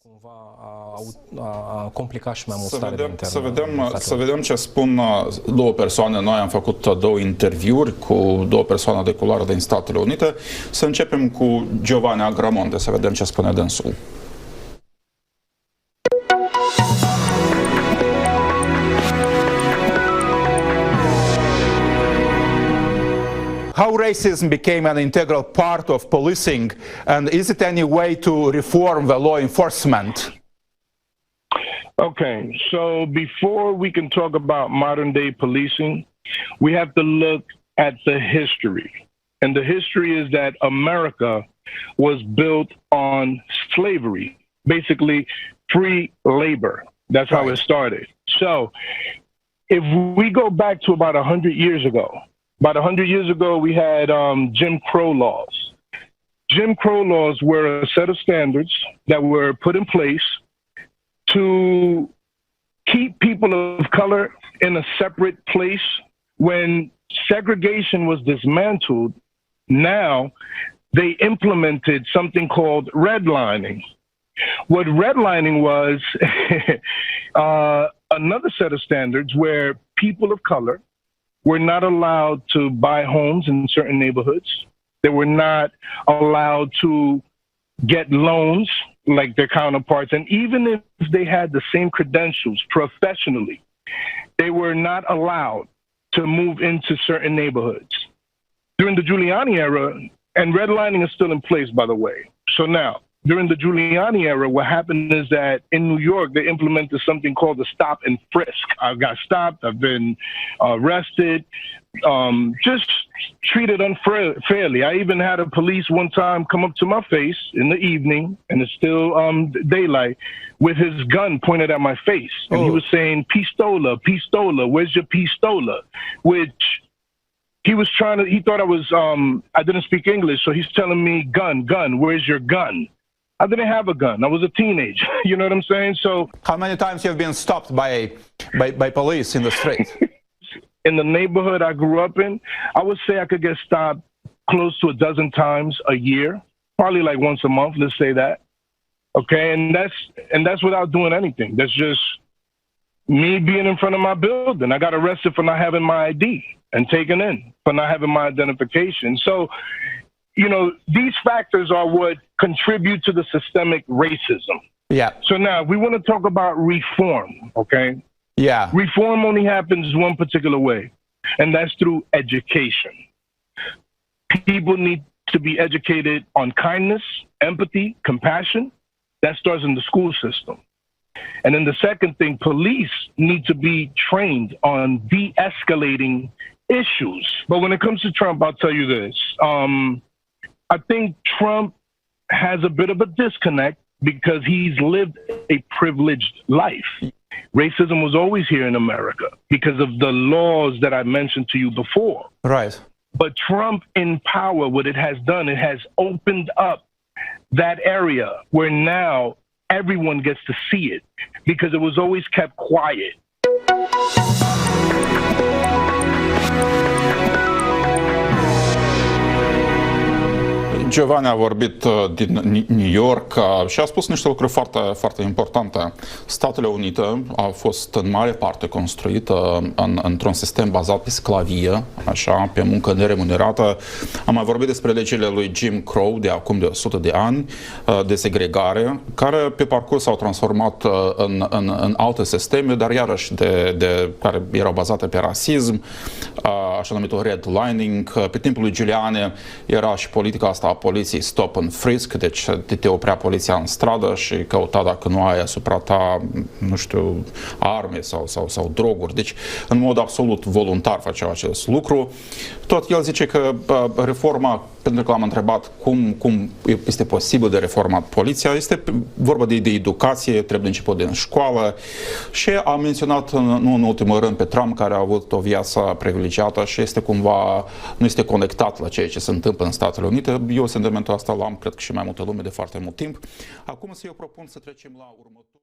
Cumva a complicat și mai mult starea de intern. Să vedem ce spun două persoane. Noi am făcut două interviuri cu două persoane de culoare din Statele Unite. Să începem cu Giovanni Agramonte, să vedem ce spune dânsul. How racism became an integral part of policing, and is it any way to reform the law enforcement? Okay, so before we can talk about modern day policing, we have to look at the history. And the history is that America was built on slavery, basically free labor. That's how it started. So if we go back to about 100 years ago, we had Jim Crow laws. Jim Crow laws were a set of standards that were put in place to keep people of color in a separate place. When segregation was dismantled, now they implemented something called redlining. What redlining was another set of standards where people of color were not allowed to buy homes in certain neighborhoods. They were not allowed to get loans like their counterparts. And even if they had the same credentials professionally, they were not allowed to move into certain neighborhoods. During the Giuliani era, and redlining is still in place, by the way. So now, during the Giuliani era, what happened is that in New York, they implemented something called the stop and frisk. I got stopped, I've been arrested, just treated unfairly. I even had a police one time come up to my face in the evening, and it's still daylight, with his gun pointed at my face. And he was saying, pistola, pistola, where's your pistola? Which he was he thought I was, I didn't speak English, so he's telling me, gun, gun, where's your gun? I didn't have a gun. I was a teenager. You know what I'm saying? So, how many times you've been stopped by police in the street? In the neighborhood I grew up in, I would say I could get stopped close to a dozen times a year, probably like once a month. Let's say that. Okay, and that's without doing anything. That's just me being in front of my building. I got arrested for not having my ID and taken in for not having my identification. So, you know, these factors are what contribute to the systemic racism. Yeah. So now we want to talk about reform, okay? Yeah. Reform only happens one particular way, and that's through education. People need to be educated on kindness, empathy, compassion. That starts in the school system. And then the second thing, police need to be trained on de-escalating issues. But when it comes to Trump, I'll tell you this. I think Trump has a bit of a disconnect because he's lived a privileged life. Racism was always here in America because of the laws that I mentioned to you before. Right. But Trump in power, what it has done, it has opened up that area where now everyone gets to see it because it was always kept quiet. Giovanni a vorbit din New York și a spus niște lucruri foarte, foarte importante. Statele Unite au fost în mare parte construită într-un sistem bazat pe sclavie, așa, pe muncă neremunerată. Am mai vorbit despre legile lui Jim Crow de acum de 100 de ani, de segregare, care pe parcurs s-au transformat în alte sisteme, dar iarăși care erau bazate pe rasism, așa numitul redlining. Pe timpul lui Giuliani era și politica asta a poliției stop and frisk, deci te oprea poliția în stradă și căuta dacă nu ai asupra ta, nu știu, arme sau droguri. Deci, în mod absolut voluntar făceau acest lucru. Tot el zice că reforma, pentru că l-am întrebat cum este posibil de reformat poliția, este vorba de educație, trebuie început din școală și a menționat nu în ultimul rând pe Trump, care a avut o viață privilegiată și este cumva, nu este conectat la ceea ce se întâmplă în Statele Unite. Eu sentimentul asta l-am, cred că și mai multă lume de foarte mult timp. Acum eu propun să trecem la următorul.